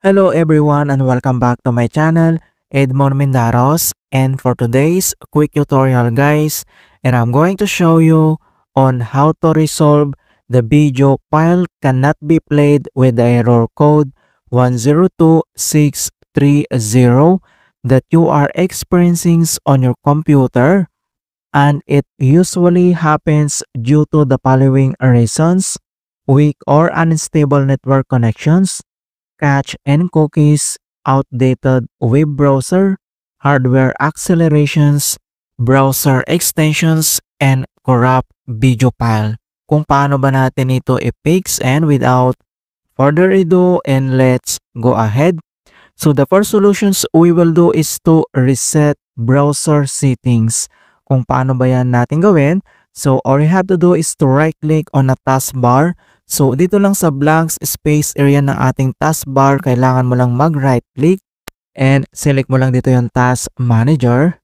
Hello everyone and welcome back to my channel, Edmond Mendaros, and for today's quick tutorial guys, and I'm going to show you on how to resolve the video file cannot be played with the error code 102630 that you are experiencing on your computer, and it usually happens due to the following reasons: weak or unstable network connections, cache and cookies, outdated web browser, hardware accelerations, browser extensions, and corrupt video file. Kung paano ba natin ito i-fix, and without further ado, and let's go ahead. So the first solutions we will do is to reset browser settings. Kung paano ba yan natin gawin? So all you have to do is to right click on a taskbar. So dito lang sa blank space area ng ating taskbar, kailangan mo lang mag right click and select mo lang dito yung task manager.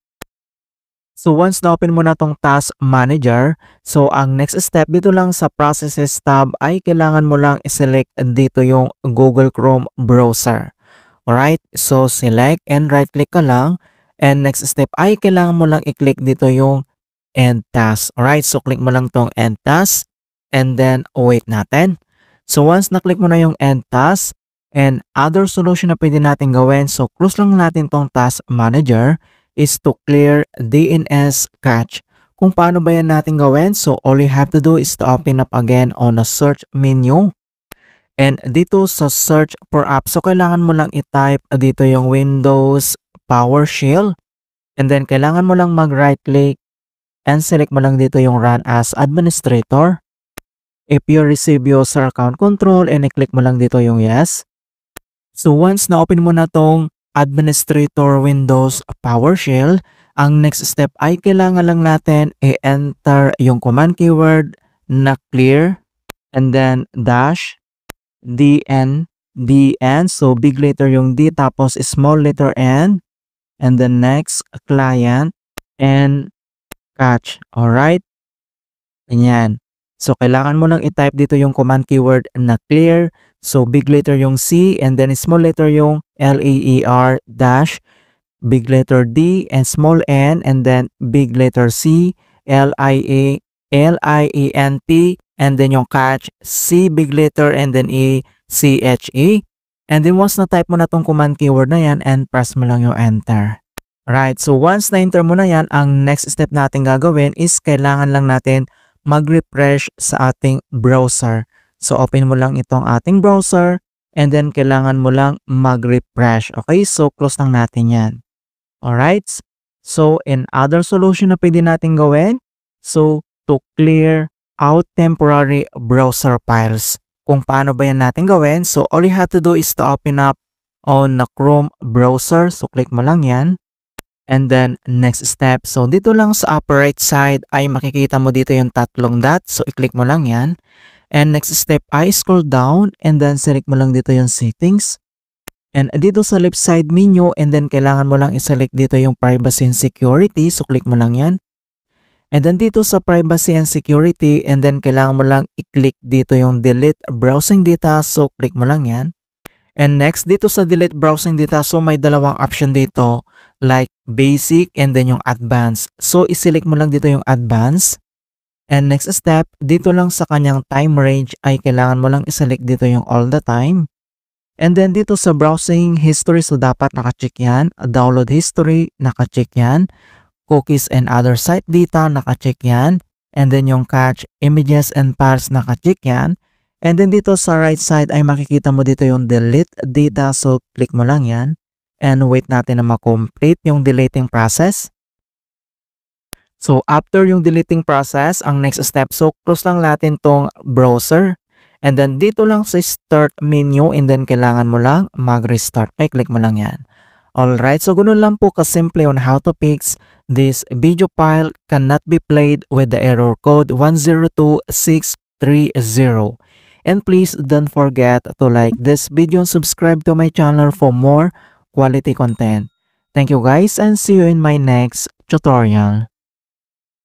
So once na-open mo na tong task manager, so ang next step dito lang sa processes tab ay kailangan mo lang i-select dito yung Google Chrome browser. Alright, so select and right click ka lang, and next step ay kailangan mo lang i-click dito yung end task. Alright, so click mo lang tong end task and then wait natin. So once na-click mo na yung end task, and other solution na pwede natin gawin, so close lang natin tong task manager, is to clear DNS cache. Kung paano ba yan natin gawin? So all you have to do is to open up again on the search menu. And dito sa search for apps, so kailangan mo lang i-type dito yung Windows PowerShell. And then kailangan mo lang mag-right click and select mo lang dito yung Run as Administrator. If you receive user account control, and i-click mo lang dito yung yes. So once na-open mo na tong Administrator Windows PowerShell, ang next step ay kailangan lang natin i-enter yung command keyword na clear and then dash DN, so big letter yung D tapos small letter N, and then next client and cache. Alright, ganyan. So kailangan mo lang i-type dito yung command keyword na clear, so big letter yung C and then small letter yung LEER dash, big letter D and small N, and then big letter C, LIENT, and then yung cache, C big letter and then E, CHE. And then once na-type mo na tong command keyword na yan, and press mo lang yung enter. Right, so once na-enter mo na yan, ang next step natin gagawin is kailangan lang natin mag-refresh sa ating browser. So open mo lang itong ating browser and then kailangan mo lang mag-refresh. Okay, so close lang natin yan. Alright, so in other solution na pwede natin gawin, so to clear out temporary browser files. Kung paano ba yan natin gawin? So all you have to do is to open up on the Chrome browser. So click mo lang yan. And then next step, so dito lang sa upper right side ay makikita mo dito yung tatlong dot. So i-click mo lang yan. And next step ay scroll down and then select mo lang dito yung settings. And dito sa left side menu, and then kailangan mo lang i-select dito yung privacy and security. So click mo lang yan. And then dito sa privacy and security, and then kailangan mo lang i-click dito yung delete browsing data. So click mo lang yan. And next dito sa delete browsing data, so may dalawang option dito like basic and then yung advanced. So i-select mo lang dito yung advanced. And next step, dito lang sa kanyang time range ay kailangan mo lang i-select dito yung all the time. And then dito sa browsing history, so dapat naka-check yan. Download history, naka-check yan. Cookies and other site data, naka-check yan. And then yung cache, images and files, naka-check yan. And then dito sa right side ay makikita mo dito yung delete data. So click mo lang yan. And wait natin na ma-complete yung deleting process. So after yung deleting process, ang next step, so close lang natin tong browser. And then dito lang sa start menu, and then kailangan mo lang mag-restart. Okay, click mo lang yan. Alright, so ganun lang po kasimple on how to fix this video file cannot be played with the error code 102630. And please don't forget to like this video and subscribe to my channel for more quality content. Thank you guys and see you in my next tutorial.